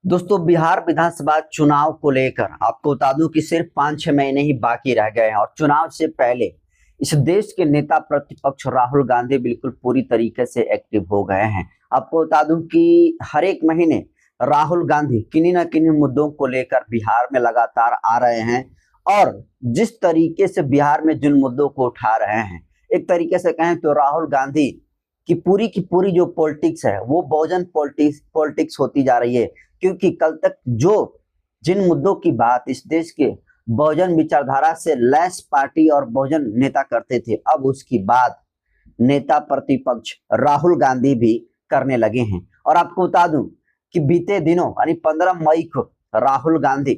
दोस्तों, बिहार विधानसभा चुनाव को लेकर आपको बता दूं कि सिर्फ 5-6 महीने ही बाकी रह गए हैं और चुनाव से पहले इस देश के नेता प्रतिपक्ष राहुल गांधी बिल्कुल पूरी तरीके से एक्टिव हो गए हैं। आपको बता दूं कि हर एक महीने राहुल गांधी किन्हीं ना किन्हीं मुद्दों को लेकर बिहार में लगातार आ रहे हैं और जिस तरीके से बिहार में जिन मुद्दों को उठा रहे हैं, एक तरीके से कहें तो राहुल गांधी की पूरी जो पॉलिटिक्स है वो बहुजन पॉलिटिक्स होती जा रही है। क्योंकि कल तक जो जिन मुद्दों की बात इस देश के बहुजन विचारधारा से लैस पार्टी और बहुजन नेता करते थे, अब उसकी बात नेता प्रतिपक्ष राहुल गांधी भी करने लगे हैं। और आपको बता दूं कि बीते दिनों यानी 15 मई को राहुल गांधी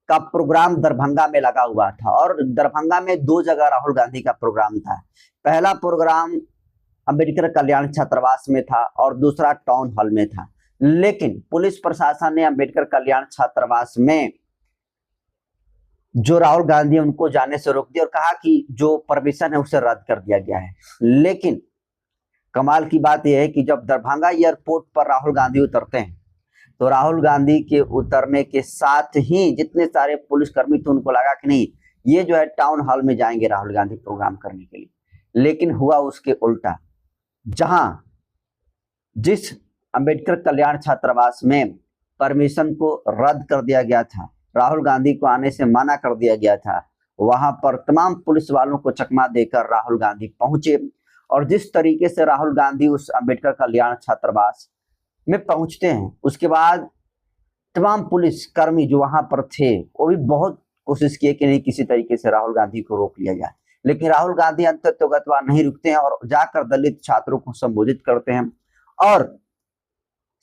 का प्रोग्राम दरभंगा में लगा हुआ था और दरभंगा में 2 जगह राहुल गांधी का प्रोग्राम था। पहला प्रोग्राम अंबेडकर कल्याण छात्रावास में था और दूसरा टाउन हॉल में था। लेकिन पुलिस प्रशासन ने अंबेडकर कल्याण छात्रावास में जो राहुल गांधी उनको जाने से रोक दिया और कहा कि जो परमिशन है उसे रद्द कर दिया गया है। लेकिन कमाल की बात यह है कि जब दरभंगा एयरपोर्ट पर राहुल गांधी उतरते हैं तो राहुल गांधी के उतरने के साथ ही जितने सारे पुलिसकर्मी थे उनको लगा कि नहीं, ये जो है टाउन हॉल में जाएंगे राहुल गांधी प्रोग्राम करने के लिए। लेकिन हुआ उसके उल्टा। जहां जिस अंबेडकर कल्याण छात्रावास में परमिशन को रद्द कर दिया गया था, राहुल गांधी को आने से मना कर दिया गया था, वहां पर तमाम पुलिस वालों को चकमा देकर राहुल गांधी पहुंचे। और जिस तरीके से राहुल गांधी उस अंबेडकर कल्याण छात्रावास में पहुंचते हैं, उसके बाद तमाम पुलिस कर्मी जो वहां पर थे वो भी बहुत कोशिश किए कि नहीं किसी तरीके से राहुल गांधी को रोक लिया जाए। लेकिन राहुल गांधी अंततः नहीं रुकते हैं और जाकर दलित छात्रों को संबोधित करते हैं और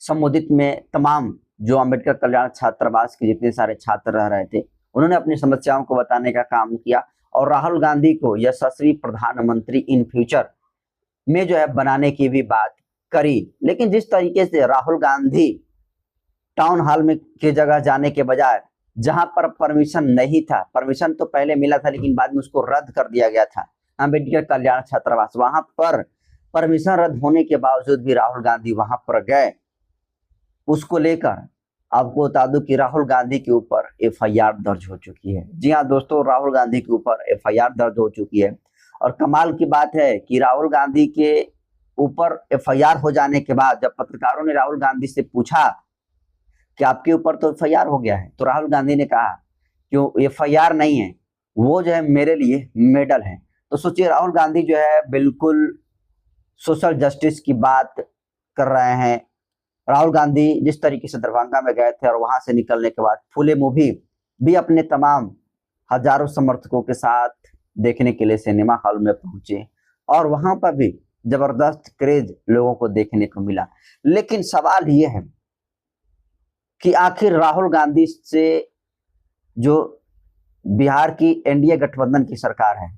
संबोधित में तमाम जो अंबेडकर कल्याण छात्रावास के जितने सारे छात्र रह रहे थे उन्होंने अपनी समस्याओं को बताने का काम किया और राहुल गांधी को यशस्वी प्रधानमंत्री इन फ्यूचर में जो है बनाने की भी बात करी। लेकिन जिस तरीके से राहुल गांधी टाउन हॉल में की जगह जाने के बजाय जहां पर परमिशन नहीं था, परमिशन तो पहले मिला था लेकिन बाद में उसको रद्द कर दिया गया था, अंबेडकर कल्याण छात्रावास, वहां पर परमिशन रद्द होने के बावजूद भी राहुल गांधी वहां पर गए। उसको लेकर आपको बता दूं कि राहुल गांधी के ऊपर एफआईआर दर्ज हो चुकी है। जी हाँ दोस्तों, राहुल गांधी के ऊपर एफआईआर दर्ज हो चुकी है। और कमाल की बात है कि राहुल गांधी के ऊपर एफआईआर हो जाने के बाद जब पत्रकारों ने राहुल गांधी से पूछा कि आपके ऊपर तो एफआईआर हो गया है, तो राहुल गांधी ने कहा कि एफआईआर नहीं है, वो जो है मेरे लिए मेडल है। तो सोचिए, राहुल गांधी जो है बिल्कुल सोशल जस्टिस की बात कर रहे हैं। राहुल गांधी जिस तरीके से दरभंगा में गए थे और वहां से निकलने के बाद फूले मूवी भी अपने तमाम हजारों समर्थकों के साथ देखने के लिए सिनेमा हॉल में पहुंचे और वहां पर भी जबरदस्त क्रेज लोगों को देखने को मिला। लेकिन सवाल यह है कि आखिर राहुल गांधी से जो बिहार की एनडीए गठबंधन की सरकार है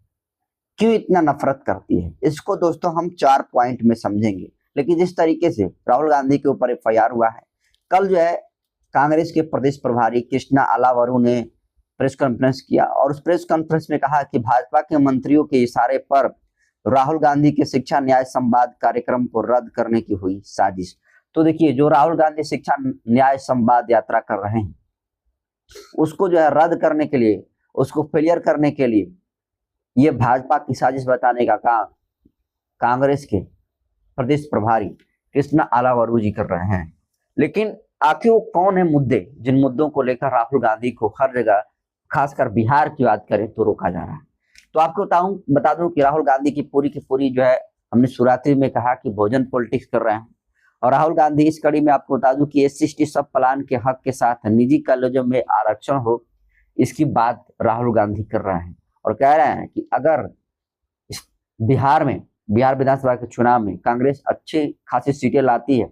क्यों इतना नफरत करती है, इसको दोस्तों हम 4 पॉइंट में समझेंगे। लेकिन जिस तरीके से राहुल गांधी के ऊपर एफआईआर हुआ है, कल जो है कांग्रेस के प्रदेश प्रभारी कृष्णा अलावरू ने प्रेस कॉन्फ्रेंस किया और उस प्रेस कॉन्फ्रेंस में कहा कि भाजपा के मंत्रियों के इशारे पर राहुल गांधी के शिक्षा न्याय संवाद कार्यक्रम को रद्द करने की हुई साजिश। तो देखिए, जो राहुल गांधी शिक्षा न्याय संवाद यात्रा कर रहे हैं उसको जो है रद्द करने के लिए, उसको फेलियर करने के लिए ये भाजपा की साजिश बताने का काम कांग्रेस के प्रदेश प्रभारी कृष्णा अलावरू जी कर रहे हैं। लेकिन आखिर वो कौन है मुद्दे जिन मुद्दों को लेकर राहुल गांधी को हर जगह, खासकर बिहार की बात करें तो रोका जा रहा है। तो आपको बता दूं कि राहुल गांधी की पूरी जो है, हमने शुरुआती में कहा कि भोजन पॉलिटिक्स कर रहे हैं और राहुल गांधी इस कड़ी में आपको बता दूं कि SC/ST सब प्लान के हक के साथ निजी कॉलेजों में आरक्षण हो, इसकी बात राहुल गांधी कर रहे हैं और कह रहे हैं कि अगर बिहार विधानसभा के चुनाव में कांग्रेस अच्छी खासी सीटें लाती है,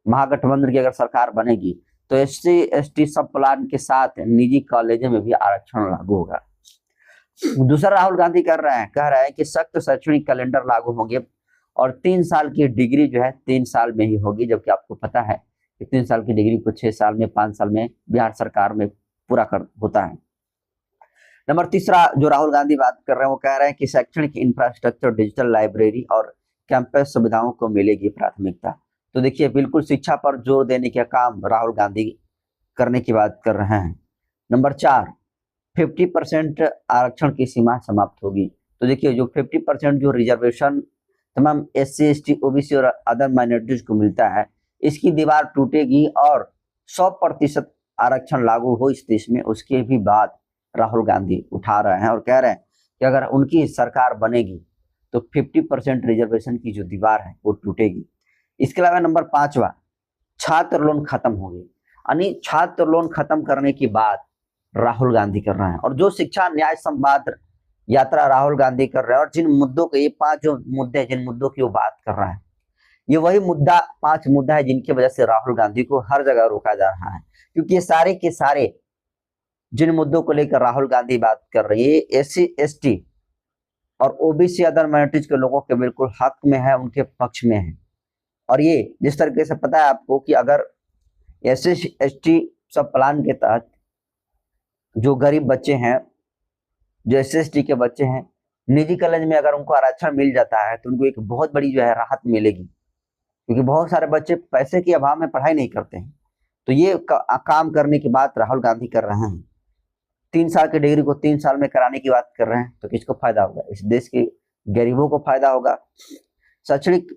महागठबंधन की अगर सरकार बनेगी, तो SC/ST सब प्लान के साथ निजी कॉलेजों में भी आरक्षण लागू होगा। दूसरा राहुल गांधी कह रहे हैं कि सख्त शैक्षणिक कैलेंडर लागू होंगे और 3 साल की डिग्री जो है 3 साल में ही होगी, जबकि आपको पता है कि 3 साल की डिग्री को 6 साल में, 5 साल में बिहार सरकार में पूरा कर होता है। नंबर तीसरा जो राहुल गांधी बात कर रहे हैं वो कह रहे हैं कि शैक्षणिक इंफ्रास्ट्रक्चर, डिजिटल लाइब्रेरी और कैंपस सुविधाओं को मिलेगी प्राथमिकता। तो देखिए, बिल्कुल शिक्षा पर जोर देने का काम राहुल गांधी करने की बात कर रहे हैं। नंबर 4, 50% आरक्षण की सीमा समाप्त होगी। तो देखिए जो 50% जो रिजर्वेशन तमाम SC ST OBC और अदर माइनॉरिटीज को मिलता है, इसकी दीवार टूटेगी और 100% आरक्षण लागू हो इस देश में, उसके भी बात राहुल गांधी उठा रहे हैं और कह रहे हैं कि अगर उनकी सरकार बनेगी तो 50% रिजर्वेशन की जो दीवार है वो टूटेगी। इसके अलावा नंबर 5वां, छात्र लोन खत्म होगी। यानी छात्र लोन खत्म करने की बात राहुल गांधी कर रहे हैं। और जो शिक्षा न्याय संवाद यात्रा राहुल गांधी कर रहे हैं और जिन मुद्दों के, ये 5 जो मुद्दे, जिन मुद्दों की वो बात कर रहे हैं, ये वही 5 मुद्दा है जिनकी वजह से राहुल गांधी को हर जगह रोका जा रहा है। क्योंकि ये सारे के सारे जिन मुद्दों को लेकर राहुल गांधी बात कर रही है, SC ST और OBC अदर माइनॉरिटीज के लोगों के बिल्कुल हक में है, उनके पक्ष में है। और ये जिस तरीके से पता है आपको कि अगर SC ST सब प्लान के तहत जो गरीब बच्चे हैं, जो SC ST के बच्चे हैं, निजी कॉलेज में अगर उनको आरक्षण मिल जाता है तो उनको एक बहुत बड़ी जो है राहत मिलेगी। क्योंकि बहुत सारे बच्चे पैसे के अभाव में पढ़ाई नहीं करते हैं। तो ये काम करने की बात राहुल गांधी कर रहे हैं। 3 साल की डिग्री को 3 साल में कराने की बात कर रहे हैं। तो किसको फायदा होगा? इस देश के गरीबों को फायदा होगा। शैक्षणिक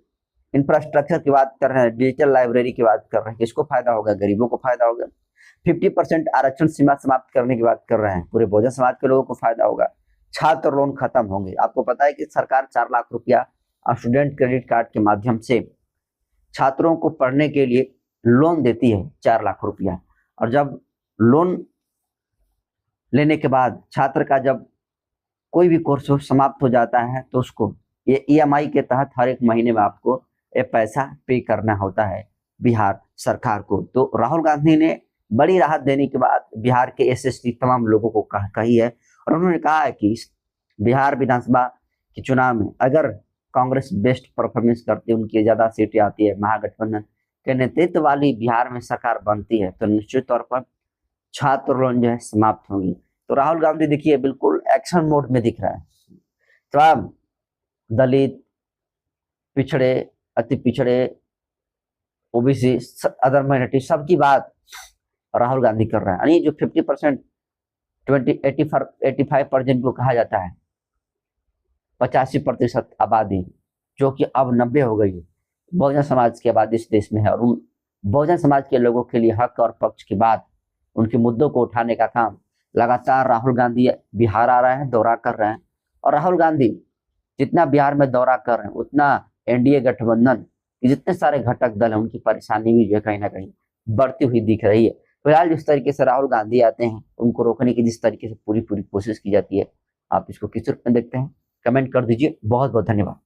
इंफ्रास्ट्रक्चर की बात कर रहे हैं, डिजिटल लाइब्रेरी की बात कर रहे हैं, किसको फायदा होगा? गरीबों को फायदा होगा। 50% आरक्षण सीमा समाप्त करने की बात कर रहे हैं, पूरे बहुजन समाज के लोगों को फायदा होगा। छात्र लोन खत्म होंगे। आपको पता है कि सरकार 4 लाख रुपया स्टूडेंट क्रेडिट कार्ड के माध्यम से छात्रों को पढ़ने के लिए लोन देती है, 4 लाख रुपया। और जब लोन लेने के बाद छात्र का जब कोई भी कोर्स समाप्त हो जाता है तो उसको ये EMI के तहत हर एक महीने में आपको ये पैसा पे करना होता है बिहार सरकार को। तो राहुल गांधी ने बड़ी राहत देने के बाद बिहार के SC ST तमाम लोगों को कही है। और उन्होंने कहा है कि बिहार विधानसभा के चुनाव में अगर कांग्रेस बेस्ट परफॉर्मेंस करती है, उनकी ज्यादा सीटें आती है, महागठबंधन के नेतृत्व वाली बिहार में सरकार बनती है, तो निश्चित तौर पर छात्र लोन जो है समाप्त होंगी। तो राहुल गांधी देखिए बिल्कुल एक्शन मोड में दिख रहा है। तो अब दलित, पिछड़े, अति पिछड़े, OBC, अदर माइनॉरिटी, सबकी बात राहुल गांधी कर रहे हैं। यानी जो 50%, 85% को कहा जाता है, 85% आबादी जो कि अब 90 हो गई है, बहुजन समाज की आबादी इस देश में है। और उन बहुजन समाज के लोगों के लिए हक और पक्ष की बात, उनके मुद्दों को उठाने का काम लगातार राहुल गांधी बिहार आ रहे हैं, दौरा कर रहे हैं। और राहुल गांधी जितना बिहार में दौरा कर रहे हैं उतना NDA गठबंधन के जितने सारे घटक दल हैं उनकी परेशानी भी जो है कहीं ना कहीं बढ़ती हुई दिख रही है। फिलहाल जिस तरीके से राहुल गांधी आते हैं, उनको रोकने की जिस तरीके से पूरी कोशिश की जाती है, आप इसको किस रूप में देखते हैं? कमेंट कर दीजिए। बहुत बहुत धन्यवाद।